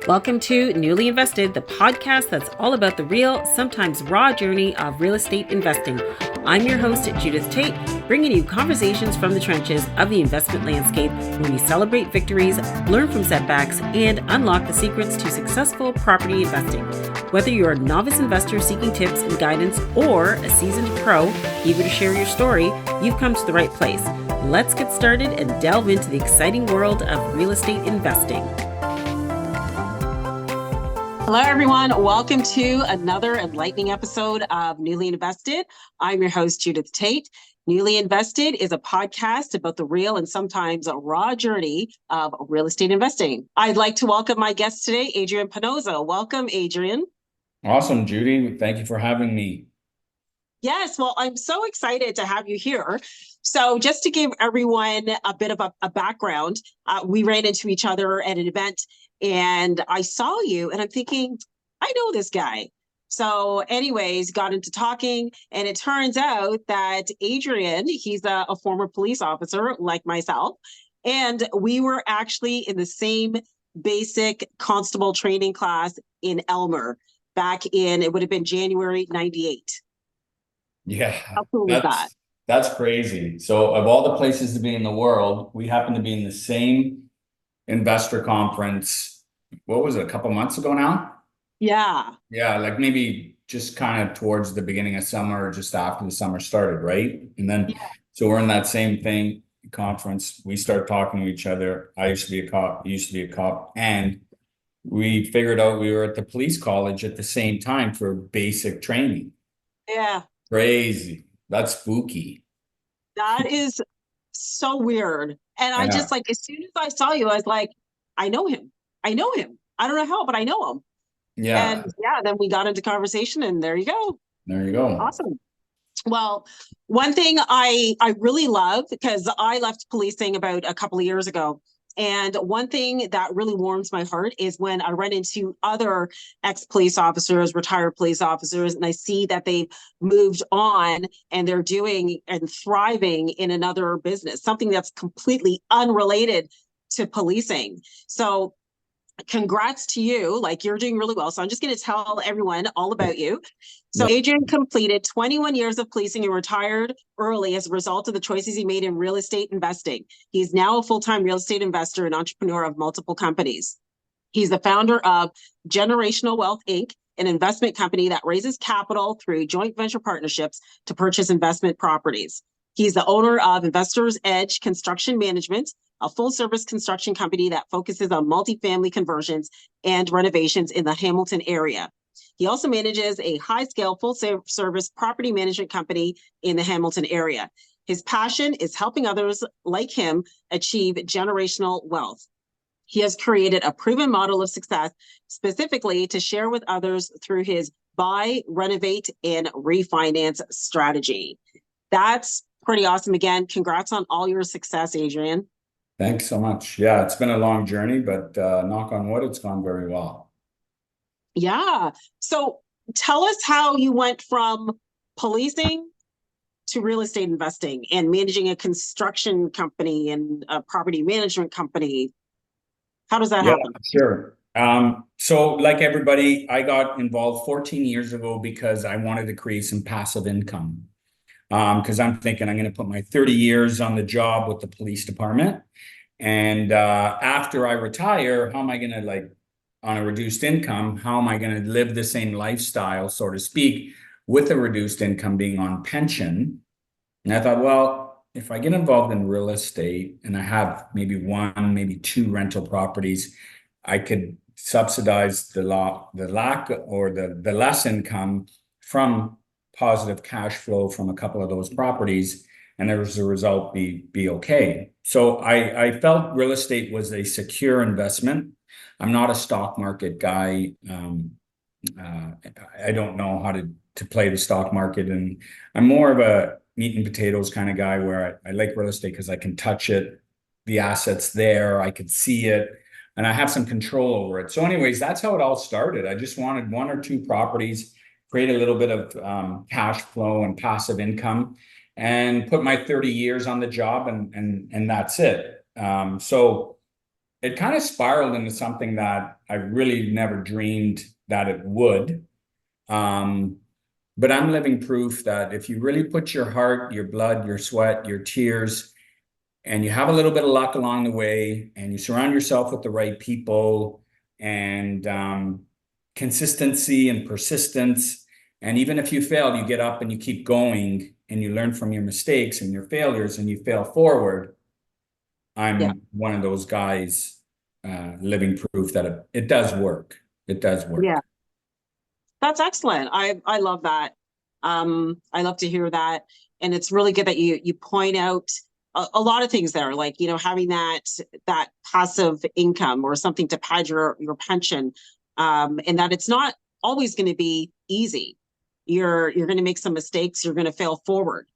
Welcome to Newly Invested, the podcast that's all about the real, sometimes raw journey of real estate investing. I'm your host, Judith Tait, bringing you conversations from the trenches of the investment landscape where we celebrate victories, learn from setbacks, and unlock the secrets to successful property investing. Whether you're a novice investor seeking tips and guidance or a seasoned pro eager to share your story, you've come to the right place. Let's get started and delve into the exciting world of real estate investing. Hello, everyone. Welcome to another enlightening episode of Newly Invested. I'm your host, Judith Tait. Newly Invested is a podcast about the real and sometimes a raw journey of real estate investing. I'd like to welcome my guest today, Adrian Pannozzo. Welcome, Adrian. Awesome, Judy. Thank you for having me. Yes, well, I'm so excited to have you here. So just to give everyone a bit of a background, we ran into each other at an event and I saw you and I'm thinking, I know this guy. So anyways, got into talking and it turns out that Adrian, he's a former police officer like myself. And we were actually in the same basic constable training class in Elmer back in, it would have been January 98. Yeah, How cool is that? That's crazy. So of all the places to be in the world, we happen to be in the same investor conference. What was it, a couple months ago now? Yeah. Yeah, like maybe just kind of towards the beginning of summer, just after the summer started, right? And then, So we're in that same thing conference. We start talking to each other. I used to be a cop, you used to be a cop, and we figured out we were at the police college at the same time for basic training. Yeah. Crazy. That's spooky. That is so weird. And I just like, as soon as I saw you, I was like, I know him. I know him. I don't know how, but I know him. Yeah. And then we got into conversation and there you go. There you go. Awesome. Well, one thing I really love, because I left policing about a couple of years ago. And one thing that really warms my heart is when I run into other ex-police officers, retired police officers, and I see that they've moved on and they're doing and thriving in another business, something that's completely unrelated to policing. So congrats to you. Like, you're doing really well. So I'm just going to tell everyone all about you. So Adrian completed 21 years of policing and retired early as a result of the choices he made in real estate investing. He's now a full-time real estate investor and entrepreneur of multiple companies. He's the founder of Generational Wealth, Inc., an investment company that raises capital through joint venture partnerships to purchase investment properties. He's the owner of Investors Edge Construction Management, a full-service construction company that focuses on multifamily conversions and renovations in the Hamilton area. He also manages a high-scale, full-service property management company in the Hamilton area. His passion is helping others like him achieve generational wealth. He has created a proven model of success specifically to share with others through his buy, renovate, and refinance strategy. That's pretty awesome. Again, congrats on all your success, Adrian. Thanks so much. Yeah, it's been a long journey, but knock on wood, it's gone very well. Yeah. So tell us how you went from policing to real estate investing and managing a construction company and a property management company. How does that happen? Sure. So like everybody, I got involved 14 years ago because I wanted to create some passive income. Because I'm thinking I'm going to put my 30 years on the job with the police department. And after I retire, how am I going to, like, on a reduced income, how am I going to live the same lifestyle, so to speak, with a reduced income being on pension? And I thought, well, if I get involved in real estate and I have maybe one, maybe two rental properties, I could subsidize the lack or the less income from positive cash flow from a couple of those properties, and as a result be okay. So I felt real estate was a secure investment. I'm not a stock market guy. I don't know how to play the stock market, and I'm more of a meat and potatoes kind of guy where I like real estate because I can touch it, the assets there, I could see it, and I have some control over it. So anyways, that's how it all started. I just wanted one or two properties, create a little bit of cash flow and passive income, and put my 30 years on the job, and that's it. So it kind of spiraled into something that I really never dreamed that it would. But I'm living proof that if you really put your heart, your blood, your sweat, your tears, and you have a little bit of luck along the way, and you surround yourself with the right people, and consistency and persistence, and even if you fail, you get up and you keep going, and you learn from your mistakes and your failures, and you fail forward. Yeah. I'm one of those guys, living proof that it does work. It does work. Yeah. That's excellent. I love that. I love to hear that. And it's really good that you point out a lot of things there, like, you know, having that passive income or something to pad your pension, and that it's not always going to be easy. You're going to make some mistakes, you're going to fail forward.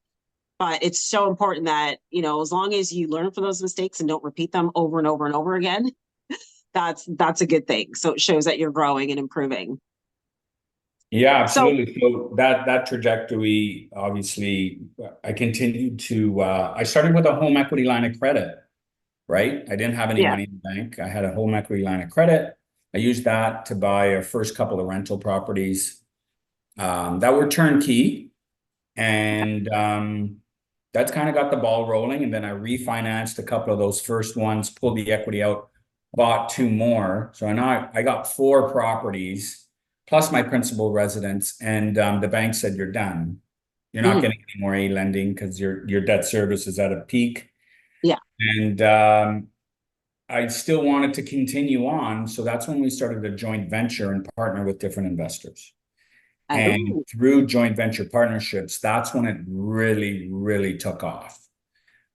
But it's so important that, you know, as long as you learn from those mistakes and don't repeat them over and over and over again, that's a good thing. So it shows that you're growing and improving. Yeah, So absolutely. So that trajectory, obviously, I continued to. I started with a home equity line of credit, right? I didn't have any yeah. money in the bank. I had a home equity line of credit. I used that to buy our first couple of rental properties, that were turnkey, and that's kind of got the ball rolling. And then I refinanced a couple of those first ones, pulled the equity out, bought two more. So now I got four properties plus my principal residence, and the bank said you're done. You're not Mhm. getting any more A lending because your debt service is at a peak. Yeah. And I still wanted to continue on, so that's when we started a joint venture and partner with different investors. And Oh. through joint venture partnerships, that's when it really, really took off.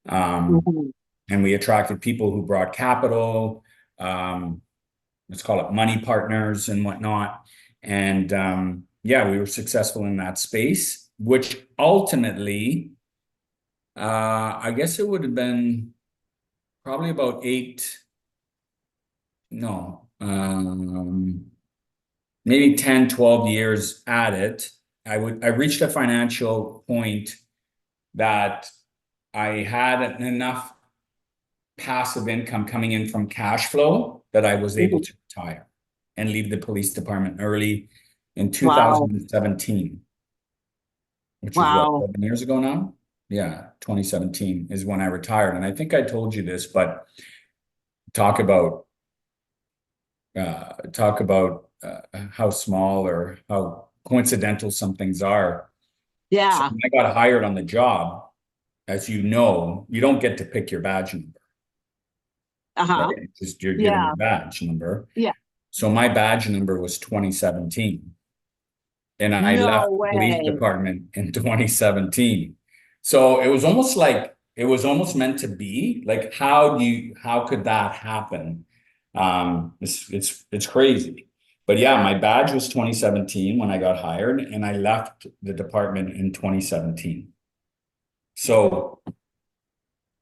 Um, Mhm. and we attracted people who brought capital, um, let's call it money partners and whatnot. And yeah, we were successful in that space, which ultimately, I guess it would have been probably about no, maybe 10, 12 years at it. I reached a financial point that I had enough passive income coming in from cash flow that I was able Mhm. to retire and leave the police department early in Wow. 2017, which is what, Wow. 7 years ago now? Yeah, 2017 is when I retired. And I think I told you this, but talk about how small or how coincidental some things are. So Yeah. when I got hired on the job, as you know, you don't get to pick your badge number, right? Uh-huh. It's just you're given Yeah. your badge number. Yeah. So my badge number was 2017, and I No left the police way. department in 2017. So it was almost meant to be. Like, how could that happen? It's crazy. But yeah, my badge was 2017 when I got hired, and I left the department in 2017. So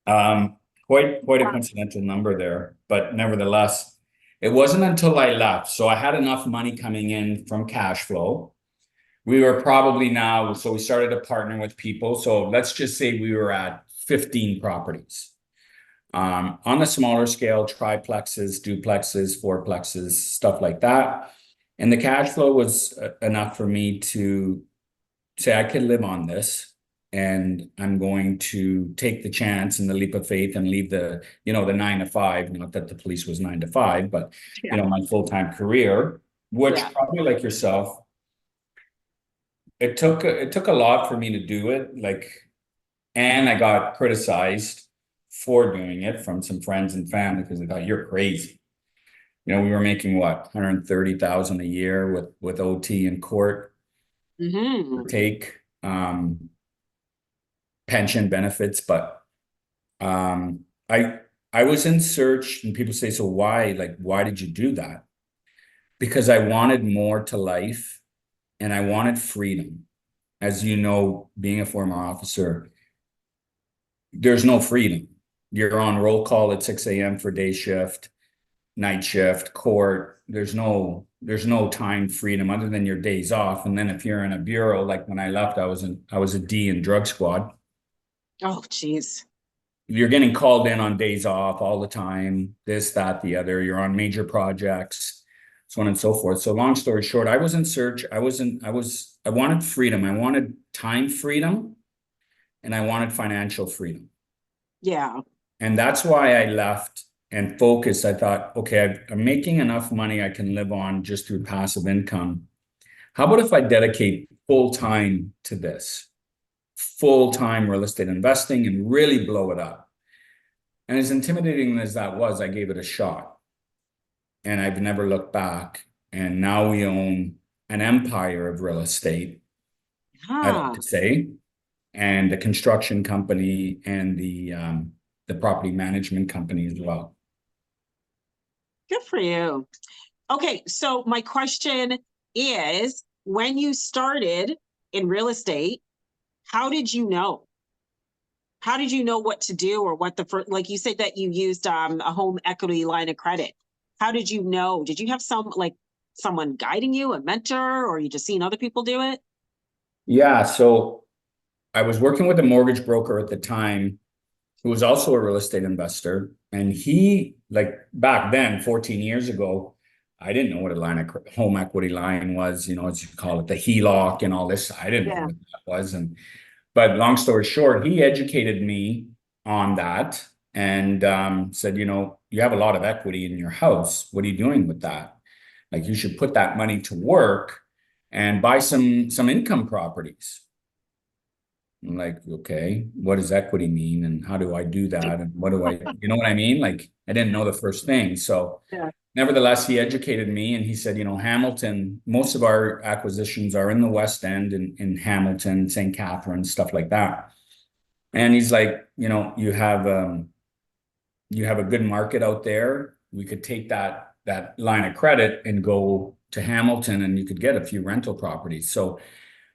um, quite a coincidental number there, but nevertheless, it wasn't until I left. So I had enough money coming in from cash flow. We were probably now, so we started to partner with people. So let's just say we were at 15 properties. On a smaller scale, triplexes, duplexes, fourplexes, stuff like that. And the cash flow was enough for me to say I could live on this, and I'm going to take the chance and the leap of faith and leave the 9 to 5, not that the police was 9 to 5, but Yeah. my full-time career, which Yeah. probably like yourself, it took a lot for me to do it. Like, and I got criticized for doing it from some friends and family because they thought you're crazy. We were making what, 130,000 a year with OT and court Hmm. take, pension benefits, but um, I I was in search, and people say, so why? Like, why did you do that? Because I wanted more to life, and I wanted freedom. As you know, being a former officer, there's no freedom. You're on roll call at 6 a.m. for day shift, night shift, court. There's no time freedom other than your days off. And then if you're in a bureau, like when I left, I was a D in drug squad. Oh, geez. You're getting called in on days off all the time, this, that, the other. You're on major projects. so on and so forth. So long story short, I was in search. I wanted freedom. I wanted time freedom and I wanted financial freedom. Yeah. And that's why I left and focused. I thought, okay, I'm making enough money I can live on just through passive income. How about if I dedicate full time to this, full-time real estate investing and really blow it up? And as intimidating as that was, I gave it a shot. And I've never looked back. And now we own an empire of real estate, I like Ah, to say, and the construction company and the property management company as well. good for you. Okay, so my question is, when you started in real estate, how did you know? How did you know what to do, or what like you said that you used a home equity line of credit. How did you know? Did you have someone guiding you, a mentor, or you just seen other people do it? Yeah, so I was working with a mortgage broker at the time who was also a real estate investor. And he, like back then, 14 years ago, I didn't know what a line of home equity line was, as you call it, the HELOC and all this. I didn't know Yeah. what that was. But long story short, he educated me on that and said, you have a lot of equity in your house. What are you doing with that? Like, you should put that money to work and buy some income properties. I'm like, okay, what does equity mean? And how do I do that? And what do you know what I mean? Like, I didn't know the first thing. So Yeah. nevertheless, he educated me and he said, Hamilton, most of our acquisitions are in the West End, in Hamilton, St. Catharines, stuff like that. And he's like, you have a good market out there. We could take that line of credit and go to Hamilton and you could get a few rental properties. So,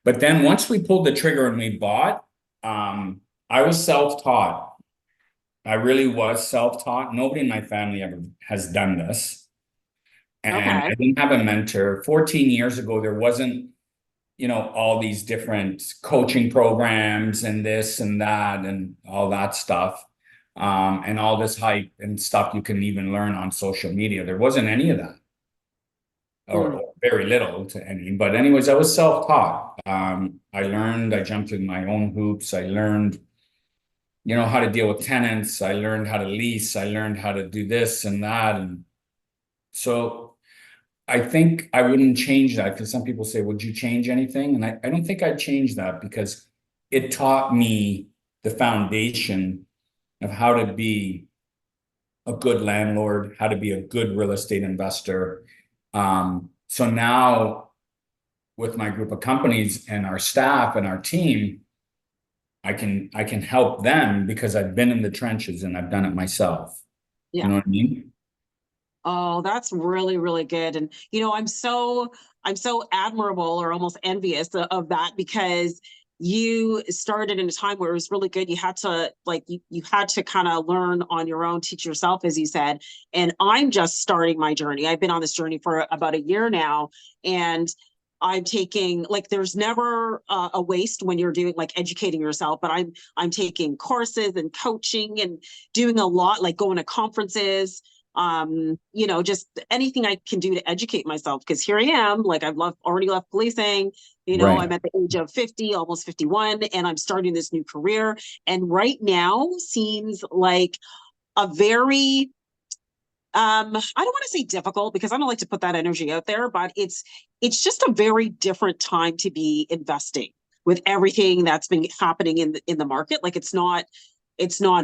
but then once we pulled the trigger and we bought, I was self-taught. I really was self-taught. Nobody in my family ever has done this. And Okay. I didn't have a mentor. 14 years ago, there wasn't, all these different coaching programs and this and that and all that stuff. And all this hype and stuff you can even learn on social media. There wasn't any of that. Or very little to any. But anyways, I was self-taught. I jumped in my own hoops. I learned, how to deal with tenants. I learned how to lease. I learned how to do this and that. And so I think I wouldn't change that, because some people say, would you change anything? And I don't think I'd change that, because it taught me the foundation of how to be a good landlord, how to be a good real estate investor. So now with my group of companies and our staff and our team, I can help them because I've been in the trenches and I've done it myself. Yeah. You know what I mean? Oh, that's really, really good. And I'm so admirable, or almost envious of that, because you started in a time where it was really good. You had to you had to kind of learn on your own, teach yourself, as you said. And I'm just starting my journey. I've been on this journey for about a year now, and I'm taking, there's never a waste when you're doing educating yourself, but I'm taking courses and coaching and doing a lot, like going to conferences, just anything I can do to educate myself, because here I am, I've already left policing, Right. I'm at the age of 50, almost 51, and I'm starting this new career. And right now seems like a very, I don't want to say difficult, because I don't like to put that energy out there, but it's just a very different time to be investing with everything that's been happening in the market. It's not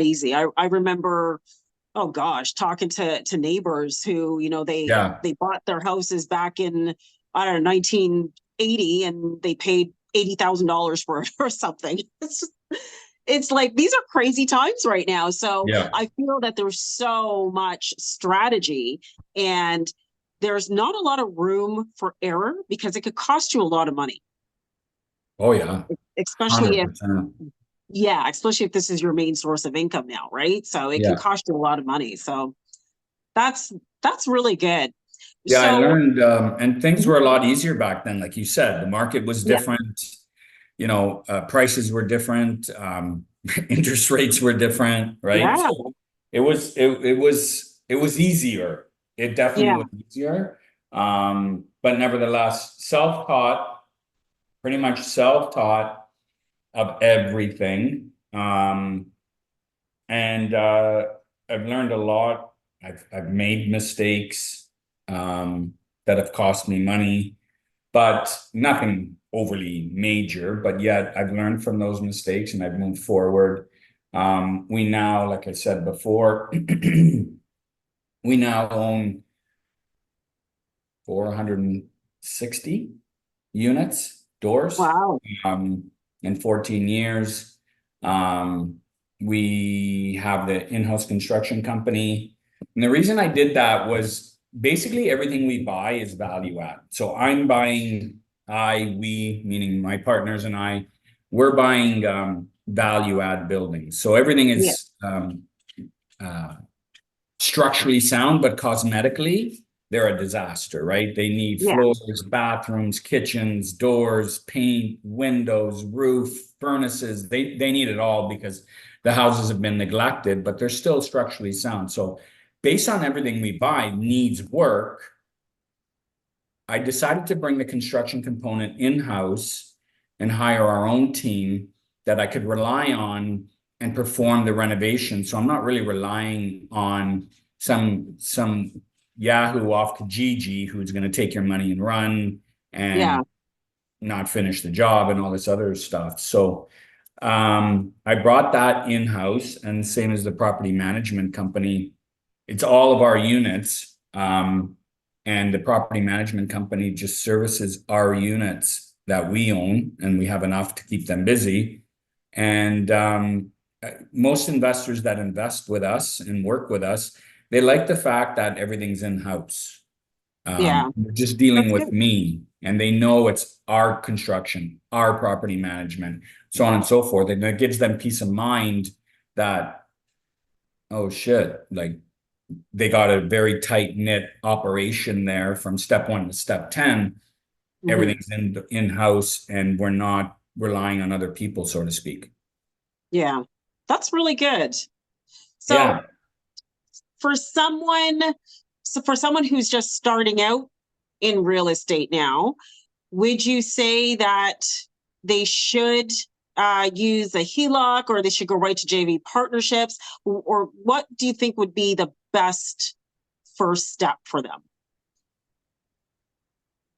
easy. I remember, oh gosh, talking to neighbors who, they bought their houses back in, I don't know, 1980, and they paid $80,000 for it or something. It's like, these are crazy times right now. So Yeah. I feel that there's so much strategy, and there's not a lot of room for error, because it could cost you a lot of money. Oh yeah. Especially if 100%. Yeah, especially if this is your main source of income now, right? So it can Yeah. cost you a lot of money. So that's really good. Yeah, I So learned, and things were a lot easier back then. Like you said, the market was yeah, different. Prices were different. Interest rates were different, right? yeah, So it was easier. It definitely yeah, was easier. But nevertheless, self-taught, pretty much self-taught of everything. And I've learned a lot. I've made mistakes that have cost me money, but nothing overly major. But yet I've learned from those mistakes and I've moved forward. We now, like I said before, we now own 460 units, doors, Wow. in 14 years. We have the in-house construction company. And the reason I did that was basically everything we buy is value add. So I'm buying, we, meaning my partners and I, we're buying value add buildings. So everything Yeah. is structurally sound, but cosmetically, they're a disaster, right? They need Yeah. floors, bathrooms, kitchens, doors, paint, windows, roof, furnaces. They need it all because the houses have been neglected, but they're still structurally sound. So based on everything we buy needs work, I decided to bring the construction component in-house and hire our own team that I could rely on and perform the renovation. So I'm not really relying on some Yahoo off Kijiji who's going to take your money and run Yeah. and not finish the job and all this other stuff. So I brought that in-house, and same as the property management company, it's all of our units. And the property management company just services our units that we own, and we have enough to keep them busy. And most investors that invest with us and work with us, they like the fact that everything's in-house. Yeah. They're just dealing That's with good. me, and they know it's our construction, our property management, so on and so forth. And it gives them peace of mind that, oh shit, like they got a very tight knit operation there from step 1 to step 10. Mhm. Everything's in-house, and we're not relying on other people, so to speak. Yeah. That's really good. So Yeah. for someone, for someone who's just starting out in real estate now, would you say that they should use a HELOC, or they should go right to JV partnerships? Or what do you think would be the best first step for them?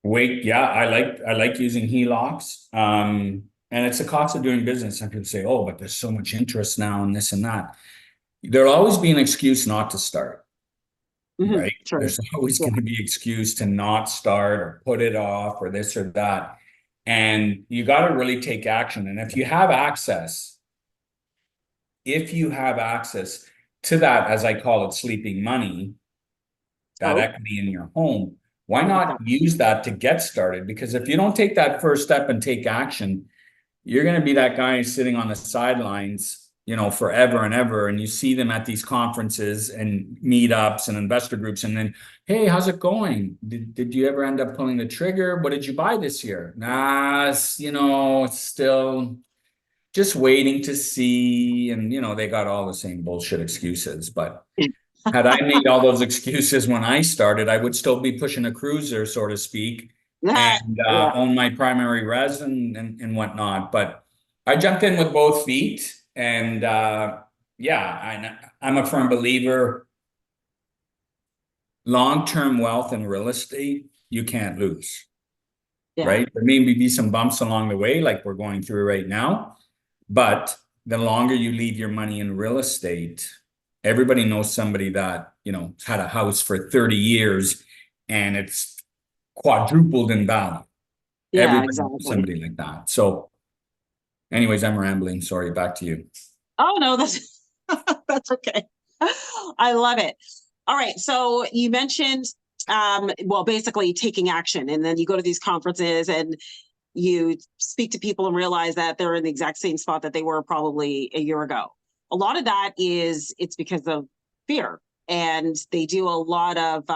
Wait, yeah, I like using HELOCs. And it's a cost of doing business. Some people say, oh, but there's so much interest now and this and that. There'll always be an excuse not to start, Hmm. right? True. There's always Yeah. going to be excuse to not start or put it off or this or that. And you got to really take action. And if you have access to that, as I call it, sleeping money, that Oh, equity in your home, why I like not that. use that to get started? Because if you don't take that first step and take action, you're going to be that guy sitting on the sidelines, forever and ever. And you see them at these conferences and meetups and investor groups. And then, hey, how's it going? Did you ever end up pulling the trigger? What did you buy this year? Nah, it's still just waiting to see. And, they got all the same bullshit excuses. But had I made all those excuses when I started, I would still be pushing a cruiser, so to speak, That, and yeah. own my primary res and whatnot. But I jumped in with both feet, and yeah, I'm a firm believer. Long-term wealth in real estate, you can't lose, Yeah. right? There may be some bumps along the way, like we're going through right now, but the longer you leave your money in real estate, everybody knows somebody that, had a house for 30 years and it's quadrupled in value. Yeah, Everybody knows exactly. somebody like that. So anyways, I'm rambling. Sorry, back to you. Oh no, that's that's okay. I love it. All right. So you mentioned well, basically taking action, and then you go to these conferences and you speak to people and realize that they're in the exact same spot that they were probably a year ago. A lot of that it's because of fear. And they do a lot of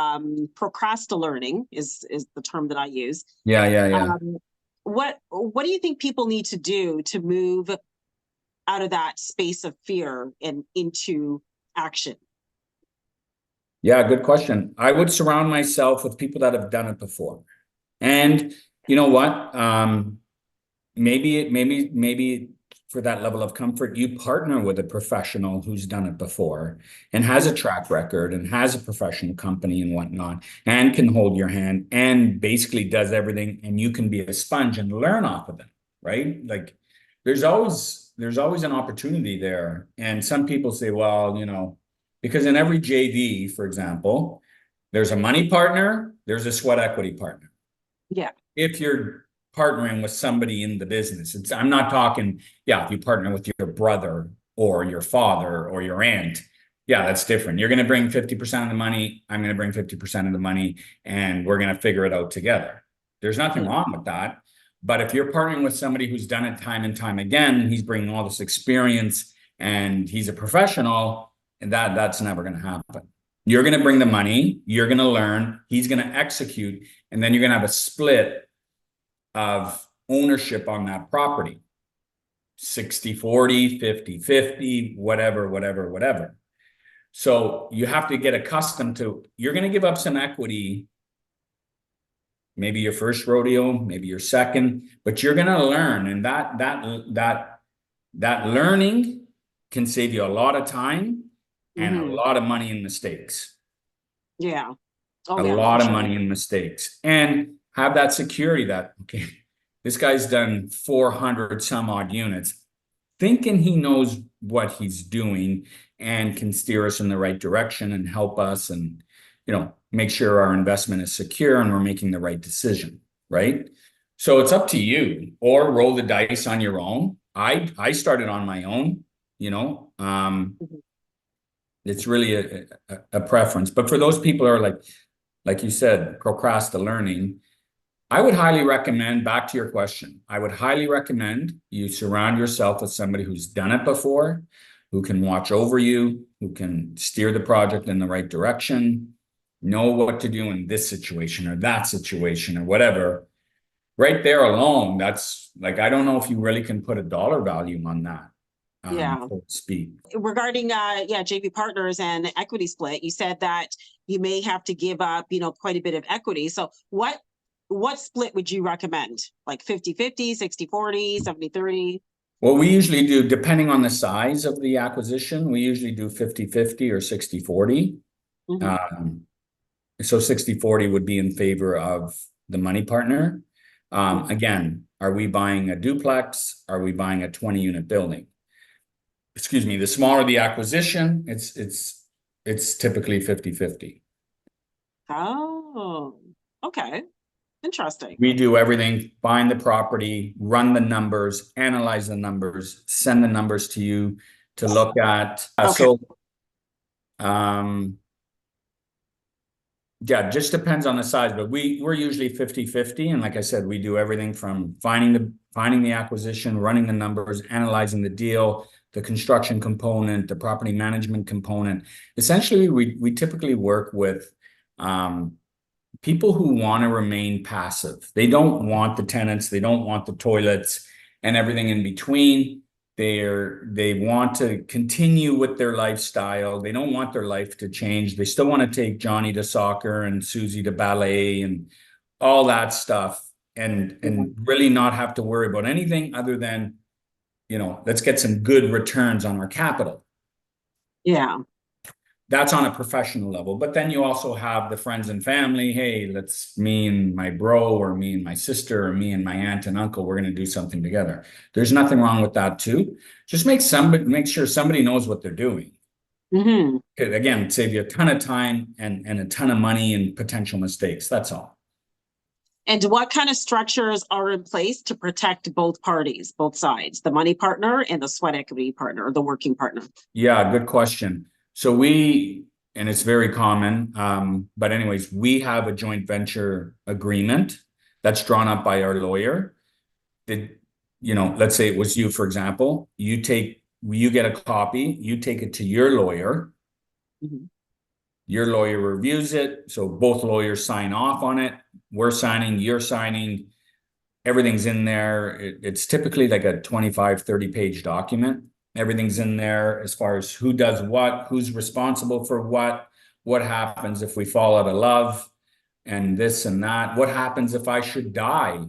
procrastinating is the term that I use. Yeah. Um, what do you think people need to do to move out of that space of fear and into action? Yeah, good question. I would surround myself with people that have done it before. And you know what? Maybe for that level of comfort, you partner with a professional who's done it before and has a track record and has a professional company and whatnot, and can hold your hand and basically does everything, and you can be a sponge and learn off of them, right? Like there's always an opportunity there. And some people say, well, because in every JV, for example, there's a money partner, there's a sweat equity partner. Yeah. If you're partnering with somebody in the business, I'm not talking, if you partner with your brother or your father or your aunt, that's different. You're going to bring 50% of the money. I'm going to bring 50% of the money, and we're going to figure it out together. There's nothing wrong with that. But if you're partnering with somebody who's done it time and time again, he's bringing all this experience and he's a professional, and that's never going to happen. You're going to bring the money, you're going to learn, he's going to execute, and then you're going to have a split of ownership on that property. 60-40, 50-50, whatever. So you have to get accustomed to, you're going to give up some equity, maybe your first rodeo, maybe your second, but you're going to learn. And that learning can save you a lot of time and a lot of money in mistakes. Yeah. A lot of money in mistakes, and have that security that, okay, this guy's done 400 some odd units, thinking he knows what he's doing and can steer us in the right direction and help us, and make sure our investment is secure and we're making the right decision, right? So it's up to you, or roll the dice on your own. I started on my own, it's really a preference. But for those people who are like you said, procrastinate learning, I would highly recommend, back to your question, I would highly recommend you surround yourself with somebody who's done it before, who can watch over you, who can steer the project in the right direction, know what to do in this situation or that situation or whatever. Right there alone, that's like, I don't know if you really can put a dollar value on that. So to speak. Regarding JV partners and equity split, you said that you may have to give up, quite a bit of equity. So what split would you recommend? Like 50-50, 60-40, 70-30? Well, we usually do, depending on the size of the acquisition, we usually do 50-50 or 60-40. So 60-40 would be in favor of the money partner. Again, are we buying a duplex? Are we buying a 20-unit building? Excuse me, the smaller the acquisition, it's typically 50-50. Oh, okay. Interesting. We do everything, find the property, run the numbers, analyze the numbers, send the numbers to you to look at. So, just depends on the size, but we're usually 50-50. And like I said, we do everything from finding the acquisition, running the numbers, analyzing the deal, the construction component, the property management component. Essentially, we typically work with people who want to remain passive. They don't want the tenants, they don't want the toilets and everything in between. They want to continue with their lifestyle. They don't want their life to change. They still want to take Johnny to soccer and Susie to ballet and all that stuff, and really not have to worry about anything other than, let's get some good returns on our capital. Yeah. That's on a professional level. But then you also have the friends and family. Hey, me and my bro, or me and my sister, or me and my aunt and uncle, we're going to do something together. There's nothing wrong with that too. Just make sure somebody knows what they're doing. Again, save you a ton of time and a ton of money and potential mistakes. That's all. And what kind of structures are in place to protect both parties, both sides, the money partner and the sweat equity partner, or the working partner? Yeah, good question. So and it's very common, but anyways, we have a joint venture agreement that's drawn up by our lawyer. Let's say it was you, for example, you get a copy, you take it to your lawyer. Your lawyer reviews it. So both lawyers sign off on it. We're signing, you're signing, everything's in there. It's typically like a 25, 30-page document. Everything's in there as far as who does what, who's responsible for what what happens if we fall out of love and this and that? What happens if I should die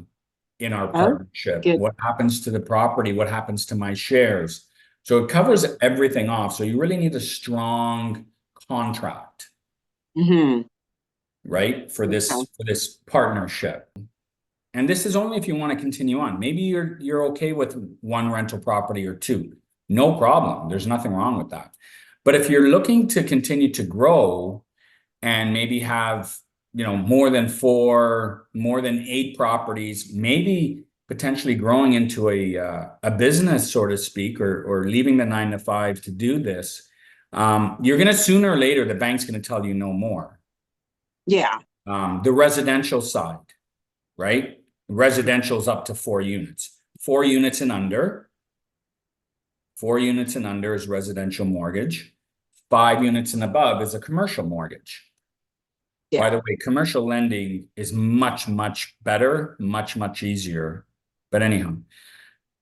in our Oh, partnership? good. What happens to the property? What happens to my shares? So it covers everything off. So you really need a strong contract, Mm-hmm. right? For Okay. this partnership. And this is only if you want to continue on. Maybe you're okay with one rental property or two. No problem. There's nothing wrong with that. But if you're looking to continue to grow and maybe have, more than 4, more than 8 properties, maybe potentially growing into a business, so to speak, or leaving the 9 to 5 to do this, you're going to sooner or later, the bank's going to tell you no more. Yeah. The residential side, right? Residential is up to 4 units. 4 units and under. 4 units and under is residential mortgage. 5 units and above is a commercial mortgage. Yeah. By the way, commercial lending is much, much better, much, much easier. But anyhow,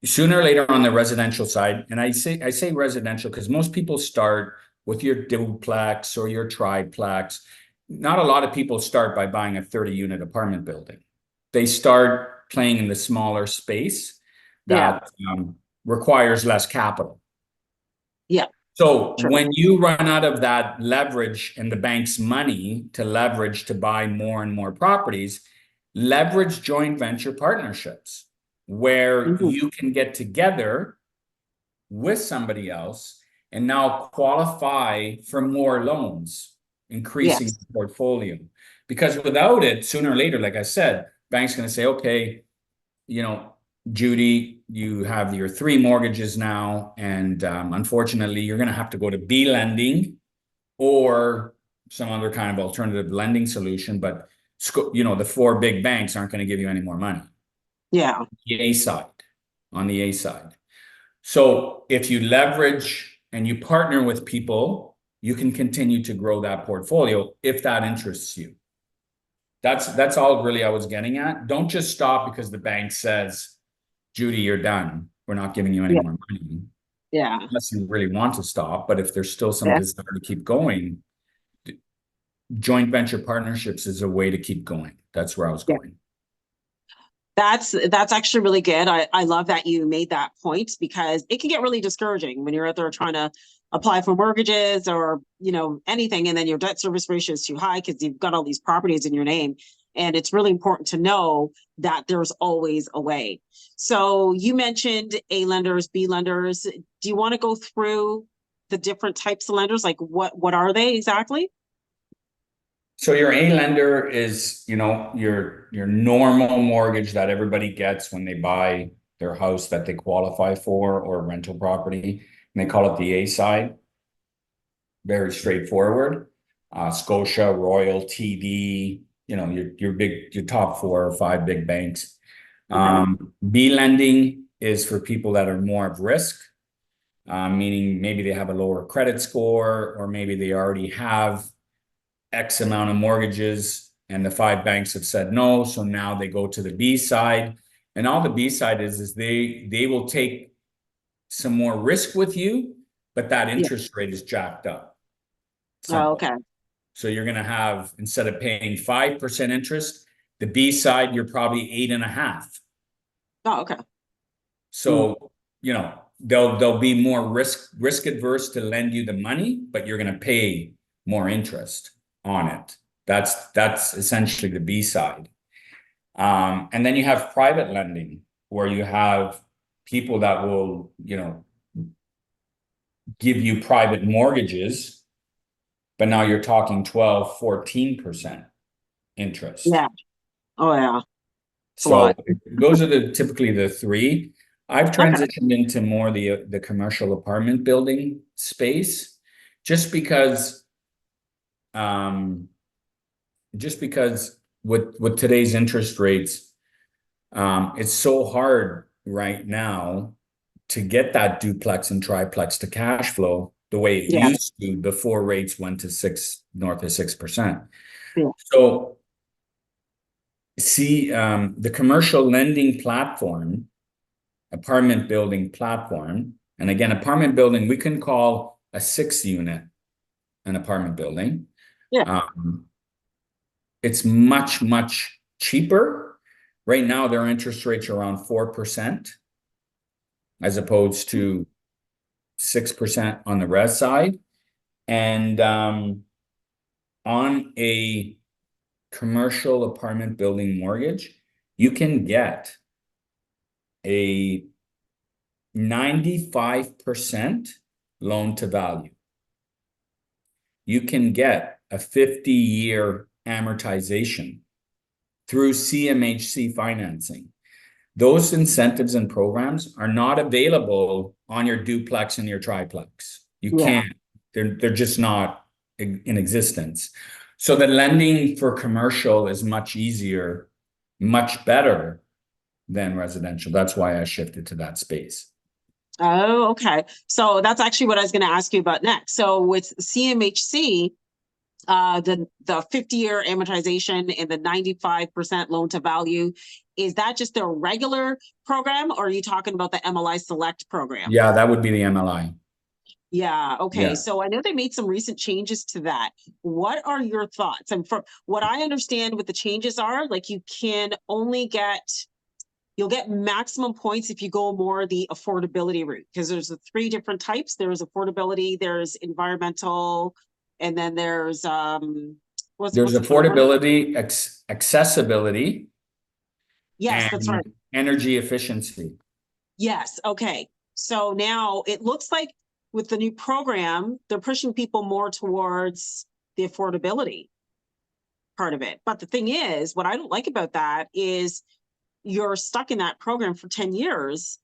sooner or later on the residential side, and I say residential because most people start with your duplex or your triplex. Not a lot of people start by buying a 30-unit apartment building. They start playing in the smaller space that requires less capital. Yeah. So True. when you run out of that leverage and the bank's money to leverage to buy more and more properties, leverage joint venture partnerships where Mm-hmm. you can get together with somebody else and now qualify for more loans, increasing Yes. the portfolio. Because without it, sooner or later, like I said, bank's going to say, okay, Judy, you have your 3 mortgages now, and unfortunately, you're going to have to go to B lending or some other kind of alternative lending solution. But the 4 big banks aren't going to give you any more money. Yeah. The A side, on the A side. So if you leverage and you partner with people, you can continue to grow that portfolio if that interests you. That's all really I was getting at. Don't just stop because the bank says, Judy, you're done. We're not giving you any Yeah. more money. Yeah. Unless you really want to stop. But if there's still some Yeah. desire to keep going, joint venture partnerships is a way to keep going. That's where I was Yeah. going. That's actually really good. I love that you made that point because it can get really discouraging when you're out there trying to apply for mortgages or, anything. And then your debt service ratio is too high because you've got all these properties in your name. And it's really important to know that there's always a way. So you mentioned A lenders, B lenders. Do you want to go through the different types of lenders? Like what are they exactly? So your A lender is, your normal mortgage that everybody gets when they buy their house that they qualify for or rental property. And they call it the A side. Very straightforward. Scotia, Royal, TD, your top 4 or 5 big banks. B lending is for people that are more of risk, meaning maybe they have a lower credit score or maybe they already have X amount of mortgages and the 5 banks have said no. So now they go to the B side, and all the B side is they will take some more risk with you, but that interest rate is jacked up. Oh, Simple. okay. So you're going to have, instead of paying 5% interest, the B side, you're probably 8.5. Oh, okay. So, they'll be more risk adverse to lend you the money, but you're going to pay more interest on it. That's essentially the B side. And then you have private lending where you have people that will, give you private mortgages, but now you're talking 12, 14% interest. Yeah. Oh, yeah. So those are typically the 3. I've transitioned into more the commercial apartment building space just because with today's interest rates, it's so hard right now to get that duplex and triplex to cash flow the way it used to before rates went to north of 6%. Yeah. So see, the commercial lending platform, apartment building platform, and again, apartment building, we can call a 6 unit an apartment building. Yeah. It's much, much cheaper. Right now, their interest rates are around 4%, as opposed to 6% on the res side. And on a commercial apartment building mortgage, you can get a 95% loan to value. You can get a 50-year amortization through CMHC financing. Those incentives and programs are not available on your duplex and your triplex. You can't. They're just not in existence. So the lending for commercial is much easier, much better than residential. That's why I shifted to that space. Oh, okay. So that's actually what I was going to ask you about next. So with CMHC, the 50-year amortization and the 95% loan to value, is that just their regular program, or are you talking about the MLI Select program? Yeah, that would be the MLI. Yeah. Okay. Yeah. So I know they made some recent changes to that. What are your thoughts? And from what I understand, what the changes are, like you can only you'll get maximum points if you go more the affordability route, because there's the 3 different types. There's affordability, there's environmental, and then there's There's affordability, accessibility. Yes, that's right. Energy efficiency. Yes. Okay. So now it looks like with the new program, they're pushing people more towards the affordability part of it. But the thing is, what I don't like about that is you're stuck in that program for 10 years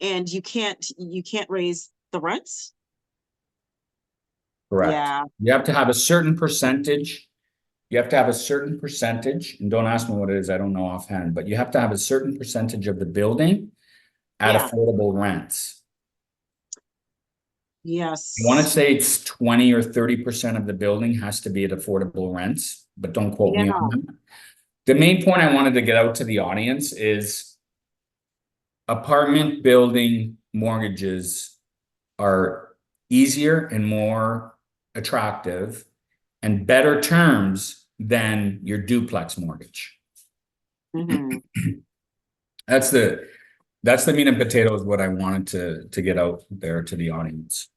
and you can't raise the rents. Correct. Yeah. You have to have a certain percentage. You have to have a certain percentage, and don't ask me what it is, I don't know offhand, but you have to have a certain percentage of the building at affordable rents. Yes. I want to say it's 20 or 30% of the building has to be at affordable rents, but don't quote me on that. The main point I wanted to get out to the audience is apartment building mortgages are easier and more attractive and better terms than your duplex mortgage. That's the meat and potatoes, what I wanted to get out there to the audience.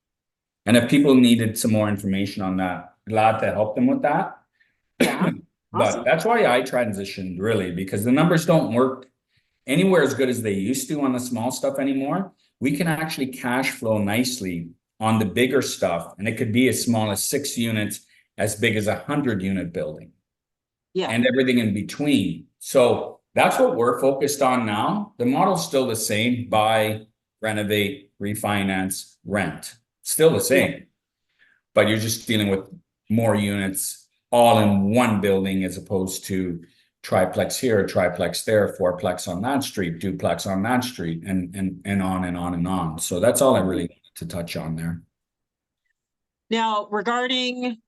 And if people needed some more information on that, glad to help them with that. Yeah. But that's why I transitioned, really, because the numbers don't work anywhere as good as they used to on the small stuff anymore. We can actually cash flow nicely on the bigger stuff, and it could be as small as 6 units, as big as 100-unit building. Yeah. And everything in between. So that's what we're focused on now. The model's still the same: buy, renovate, refinance, rent. Still the same. But you're just dealing with more units all in one building, as opposed to triplex here, triplex there, fourplex on that street, duplex on that street, and on and on and on. So that's all I really wanted to touch on there. Now, regarding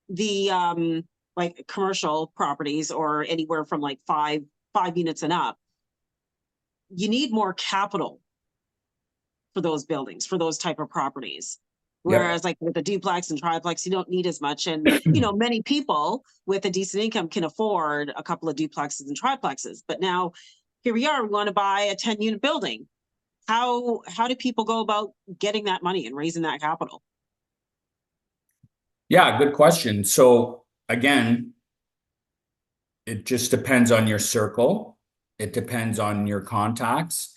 the like commercial properties, or anywhere from like five units and up, you need more capital for those buildings, for those type of properties. Whereas like with a duplex and triplex, you don't need as much. And, you know, many people with a decent income can afford a couple of duplexes and triplexes. But now here we are, we want to buy a 10-unit building. How do people go about getting that money and raising that capital? Yeah, good question. So again, it just depends on your circle. It depends on your contacts.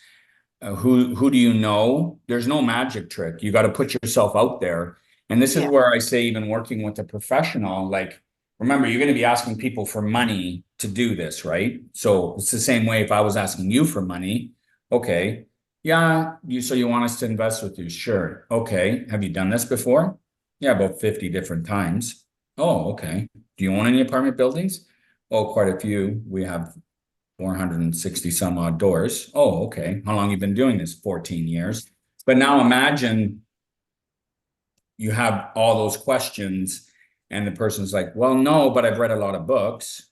Who do you know? There's no magic trick. You got to put yourself out there. And this is where I say, even working with a professional, like, remember, you're going to be asking people for money to do this, right? So it's the same way if I was asking you for money. Okay. Yeah. So you want us to invest with you? Sure. Okay. Have you done this before? Yeah, about 50 different times. Oh, okay. Do you own any apartment buildings? Oh, quite a few. We have 460 some odd doors. Oh, okay. How long you been doing this? 14 years. But now imagine you have all those questions and the person's like, well, no, but I've read a lot of books.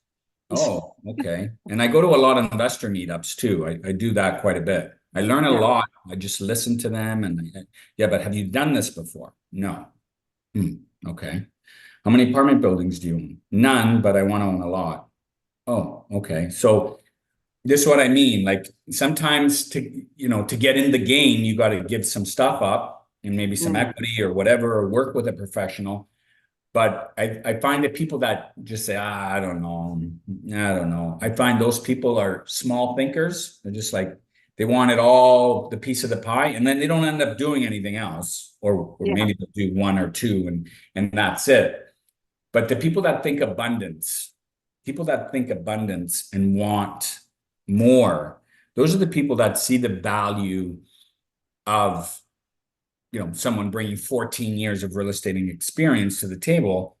Oh, okay. And I go to a lot of investor meetups too. I do that quite a bit. I learn a lot. I just listen to them and yeah, but have you done this before? No. Okay. How many apartment buildings do you own? None, but I want to own a lot. Oh, okay. So this is what I mean. Like sometimes to get in the game, you got to give some stuff up and maybe some equity or whatever, or work with a professional. But I find that people that just say, I don't know. I don't know. I find those people are small thinkers. They're just like, they want it all, the piece of the pie, and then they don't end up doing anything else. Or Yeah. maybe they'll do one or two and that's it. But the people that think abundance and want more, those are the people that see the value of, someone bringing 14 years of real estate experience to the table.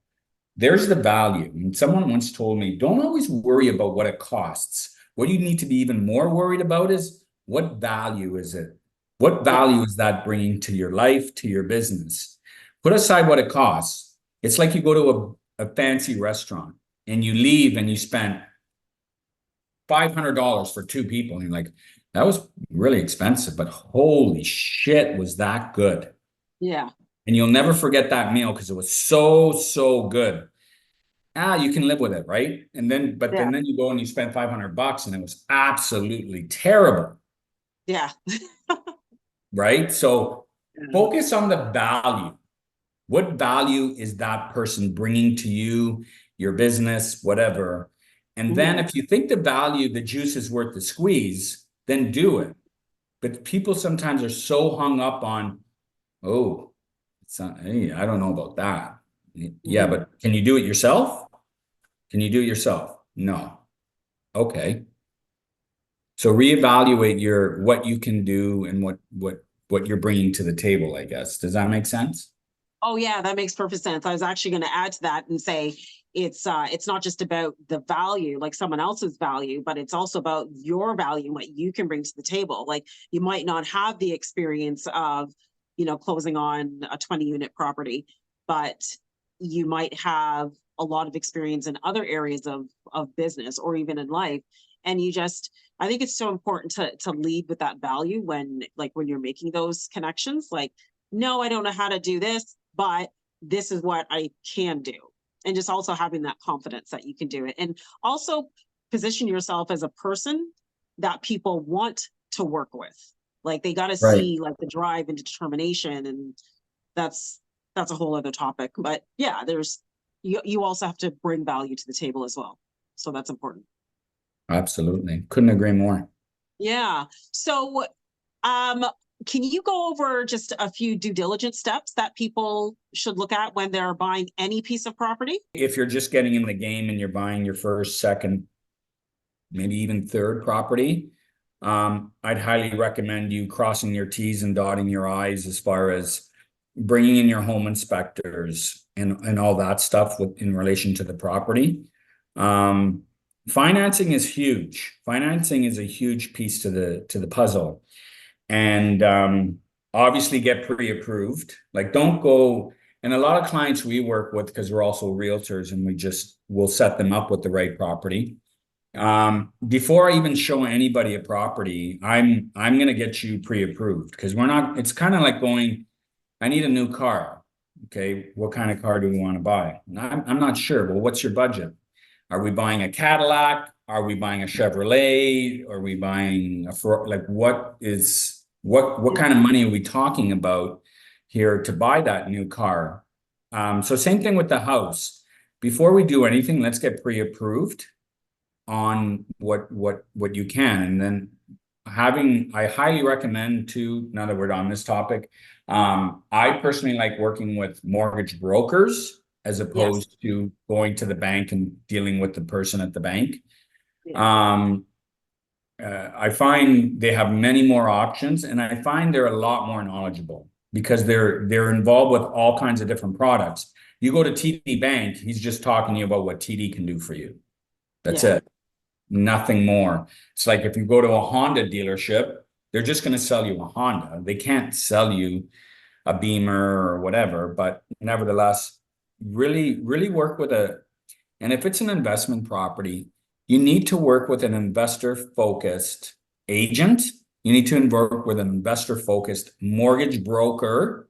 There's the value. And someone once told me, don't always worry about what it costs. What you need to be even more worried about is, what value is it? What value is that bringing to your life, to your business? Put aside what it costs. It's like you go to a fancy restaurant and you leave and you spent $500 for two people. And you're like, that was really expensive, but holy shit, was that good? Yeah. And you'll never forget that meal because it was so, so good. You can live with it, right? But then you go and you spend $500 and it was absolutely terrible. Yeah. Right? So focus on the value. What value is that person bringing to you, your business, whatever? And then if you think the juice is worth the squeeze, then do it. But people sometimes are so hung up on, oh, hey, I don't know about that. Yeah, but can you do it yourself? Can you do it yourself? No. Okay. So reevaluate what you can do and what you're bringing to the table, I guess. Does that make sense? Oh yeah, that makes perfect sense. I was actually going to add to that and say it's not just about the value, like someone else's value, but it's also about your value and what you can bring to the table. Like you might not have the experience of, closing on a 20-unit property, but you might have a lot of experience in other areas of business or even in life. And I think it's so important to lead with that value when you're making those connections. Like, no, I don't know how to do this, but this is what I can do. And just also having that confidence that you can do it. And also position yourself as a person that people want to work with. Like they got to see like the drive and determination. And that's a whole other topic. But yeah, you also have to bring value to the table as well. So that's important. Absolutely. Couldn't agree more. Yeah. So can you go over just a few due diligence steps that people should look at when they're buying any piece of property? If you're just getting in the game and you're buying your first, second, maybe even third property, I'd highly recommend you crossing your T's and dotting your I's as far as bringing in your home inspectors and all that stuff in relation to the property. Financing is huge. Financing is a huge piece to the puzzle. And obviously get pre-approved. Like don't go, and a lot of clients we work with, because we're also realtors and we'll set them up with the right property. Before I even show anybody a property, I'm going to get you pre-approved, because it's kind of like going, I need a new car. Okay, what kind of car do we want to buy? I'm not sure. Well, what's your budget? Are we buying a Cadillac? Are we buying a Chevrolet? Are we buying what kind of money are we talking about here to buy that new car? So same thing with the house. Before we do anything, let's get pre-approved on what you can. And then I highly recommend too, now that we're on this topic, I personally like working with mortgage brokers as opposed to going to the bank and dealing with the person at the bank. I find they have many more options, and I find they're a lot more knowledgeable because they're involved with all kinds of different products. You go to TD Bank, he's just talking to you about what TD can do for you. That's it. Nothing more. It's like if you go to a Honda dealership, they're just going to sell you a Honda. They can't sell you a Beamer or whatever, but nevertheless, really, really work with and if it's an investment property, you need to work with an investor-focused agent. You need to work with an investor-focused mortgage broker.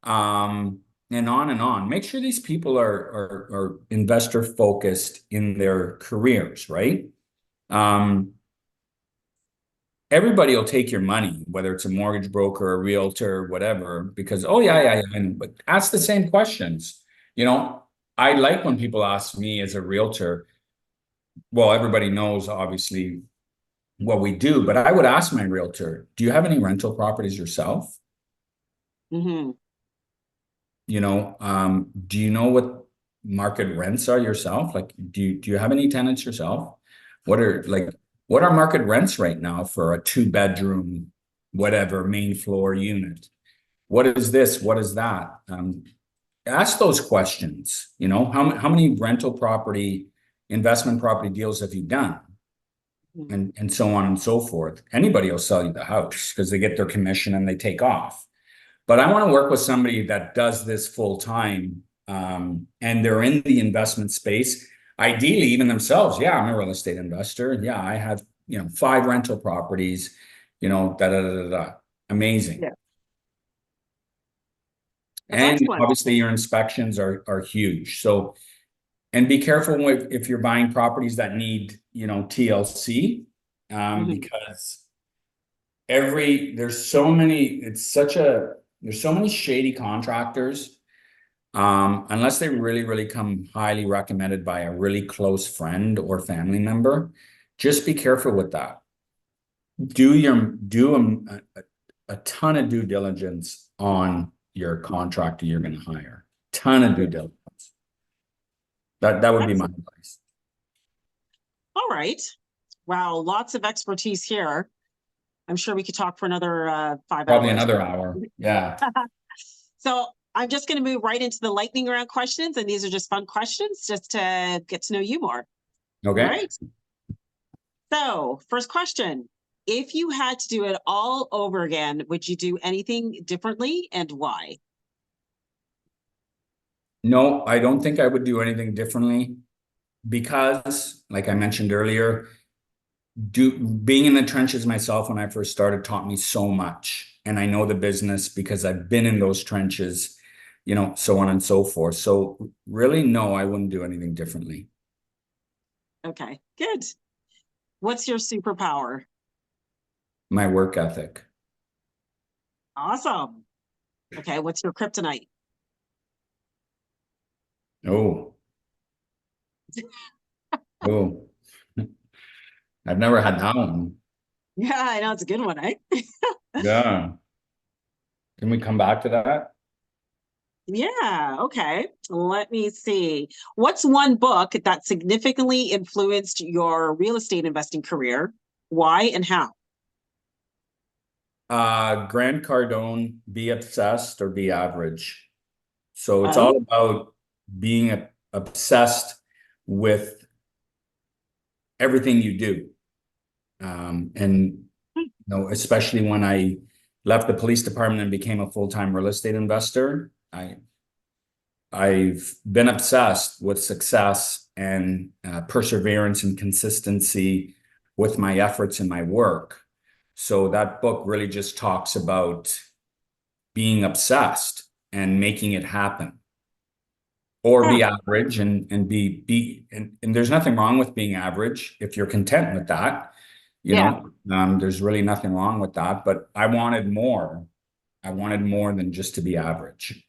And and on and on. Make sure these people are investor focused in their careers, right? Everybody will take your money, whether it's a mortgage broker, a realtor, whatever, because, oh, yeah. But ask the same questions. You know, I like when people ask me as a realtor, well, everybody knows obviously what we do, but I would ask my realtor, do you have any rental properties yourself? Mm-hmm. You know, do you know what market rents are yourself? Like, do you have any tenants yourself? What are market rents right now for a 2-bedroom, whatever, main floor unit? What is this? What is that? Ask those questions. You know, how many rental property, investment property deals have you done? And so on and so forth. Anybody will sell you the house because they get their commission and they take off. But I want to work with somebody that does this full time, and they're in the investment space. Ideally, even themselves. Yeah, I'm a real estate investor. Yeah, I have, 5 rental properties, Amazing. Yeah. And Excellent. obviously your inspections are huge. So, and be careful if you're buying properties that need, TLC, because there's so many shady contractors. Unless they really, really come highly recommended by a really close friend or family member, just be careful with that. Do a ton of due diligence on your contractor you're going to hire. Ton of due diligence. That would be my advice. All right. Wow, lots of expertise here. I'm sure we could talk for another 5 Probably hours. another hour. Yeah. So I'm just going to move right into the lightning round questions, and these are just fun questions just to get to know you more. Okay. All right. So first question, if you had to do it all over again, would you do anything differently and why? No, I don't think I would do anything differently because, like I mentioned earlier, being in the trenches myself when I first started taught me so much. And I know the business because I've been in those trenches, so on and so forth. So really, no, I wouldn't do anything differently. Okay, good. What's your superpower? My work ethic. Awesome. Okay, what's your kryptonite? Oh. Oh. I've never had that one. Yeah, I know, it's a good one, eh? Yeah. Can we come back to that? Yeah, okay. Let me see. What's one book that significantly influenced your real estate investing career? Why and how? Grant Cardone, Be Obsessed or Be Average. So it's Oh. all about being obsessed with everything you do. And especially when I left the police department and became a full-time real estate investor, I've been obsessed with success and perseverance and consistency with my efforts and my work. So that book really just talks about being obsessed and making it happen. Or be average and there's nothing wrong with being average if you're content with that. There's really nothing wrong with that, but I wanted more. I wanted more than just to be average.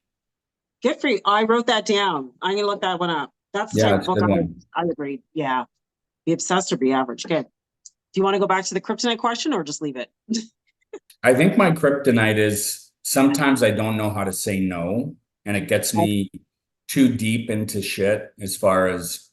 Good for you. I wrote that down. I'm gonna look that one up. That's the type of book I agreed. Yeah. Be obsessed or be average. Good. Do you want to go back to the kryptonite question or just leave it? I think my kryptonite is sometimes I don't know how to say no, and it gets me too deep into shit as far as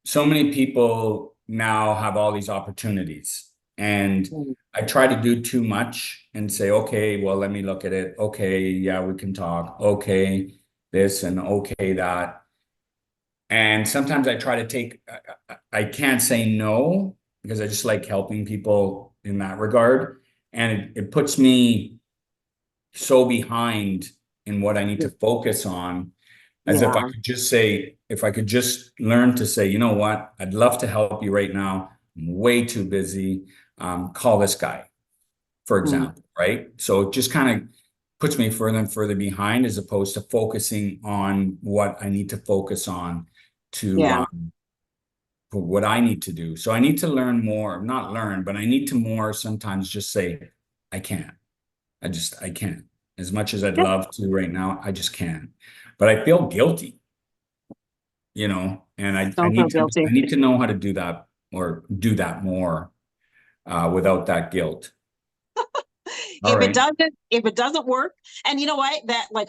so many people now have all these opportunities and I try to do too much and say, okay, well, let me look at it. Okay, yeah, we can talk. Okay, this and okay, that. And sometimes I try to I can't say no because I just like helping people in that regard. And it puts me so behind in what I need to focus on, as if I could just learn to say, you know what, I'd love to help you right now. I'm way too busy. Call this guy for example, right? So it just kind of puts me further and further behind as opposed to focusing on what I need to focus on to for what I need to do. So I need to learn more, not learn, but I need to more sometimes just say, I can't. I can't. As much as I'd love to right now, I just can't. But I feel guilty, and I need to know how to do that or do that more without that guilt. If it doesn't work, and you know what,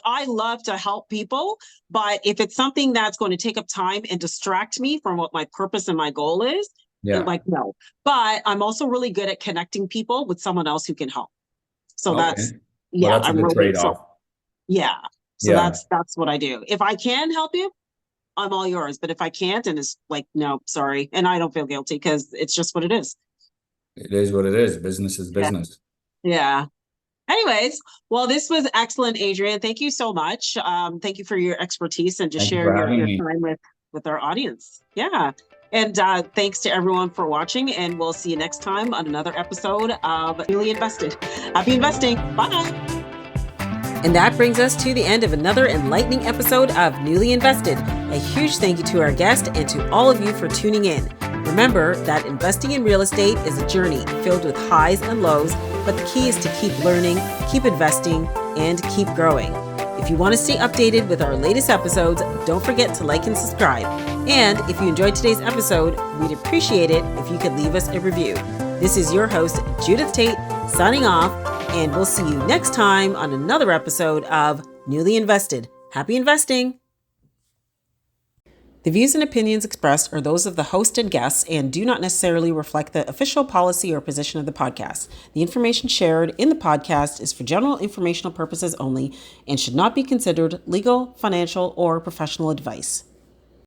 I love to help people, but if it's something that's going to take up time and distract me from what my purpose and my goal is, no. But I'm also really good at connecting people with someone else who can help. So that's a good trade-off. So that's what I do. If I can help you, I'm all yours. But if I can't, and it's no, sorry, and I don't feel guilty because it's just what it is. It is what it is. Business is business. Yeah. Anyways, well, this was excellent, Adrian. Thank you so much. Thank you for your expertise and just sharing your time with our audience. Yeah. And thanks to everyone for watching, and we'll see you next time on another episode of Newly Invested. Happy investing. Bye. And that brings us to the end of another enlightening episode of Newly Invested. A huge thank you to our guest and to all of you for tuning in. Remember that investing in real estate is a journey filled with highs and lows, but the key is to keep learning, keep investing, and keep growing. If you want to stay updated with our latest episodes, don't forget to like and subscribe. And if you enjoyed today's episode, we'd appreciate it if you could leave us a review. This is your host, Judith Tait, signing off, and we'll see you next time on another episode of Newly Invested. Happy investing! The views and opinions expressed are those of the host and guests and do not necessarily reflect the official policy or position of the podcast. The information shared in the podcast is for general informational purposes only and should not be considered legal, financial, or professional advice.